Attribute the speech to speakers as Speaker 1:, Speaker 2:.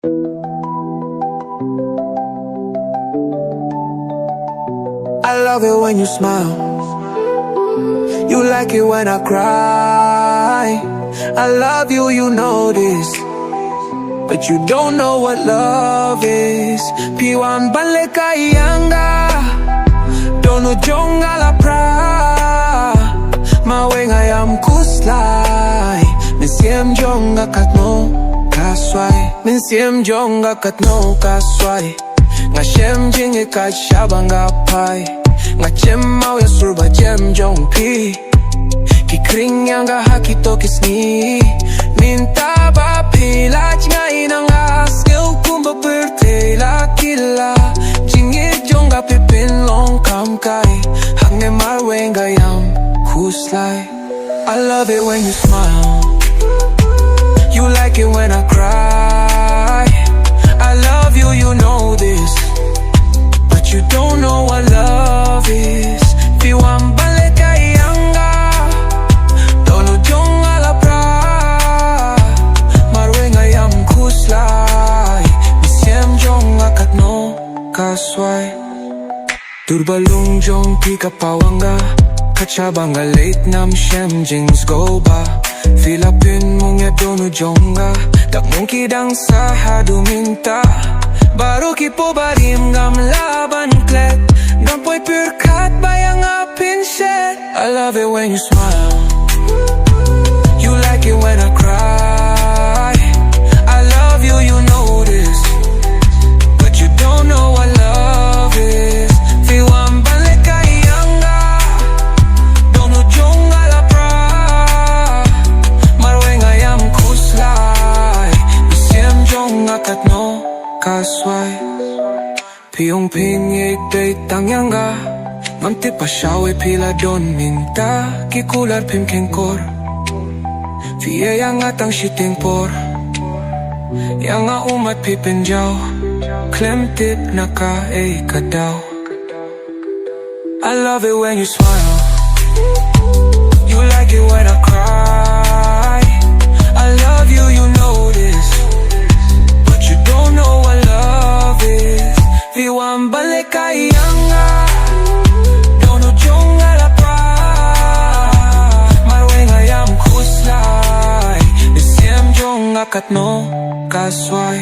Speaker 1: I love it when you smile. You like it when I cry. I love you, you know this, but you don't know what love is. Piwan ban lehkai anga, Dohnud jong ala pra. Marwei Iam Khuslai, Mynsiem jong katno, swai. Mynsiem jong katno, swai. Nga Shem jing shaba phai. Nga Shem mau ya surba jong pi. Ki kring yang haki to kisni. Minta ba pila nga inang skill kumba birthday la kila. Jing jong pipin long kam kai. Hangne Marwei Iam Khuslai. I love it when you smile. You like it when I cry. I love you, you know this, but you don't know what love is. Piwan ban lehkai anga, Dohnud jong ala pra. Marwei Iam Khuslai, Mynsiem jong katno, swai. Durbalung jong pi kapawanga, kachabanga late nam Shem jings go ba. Philippine mong ya Dohnud jonga, tak mong kidang sahadu minta. Baru kipo barim gam laban klet, gam po'y purkat bayang apin shed. I love it when you smile. You like it when I cry. I love you, you know this, but you don't know what love is. Piwan ban lehkai anga, Dohnud jong ala pra. Marwei Iam Khuslai, Mynsiem jong katno, swai. Piyong pingig day tangyanga, mamti pa siyaw pila don minta. Kikular pim kengkor, fiye yang atang shiting por. Yang umat pipinjaw, klem tip na ka kadaw. I love it when you smile. You like it when I cry. I love you, you know this, but you don't know what love is. Piwan ban lehkai anga, Dohnud jong ala pra. Marwei Iam Khuslai, Mynsiem jong katno, swai.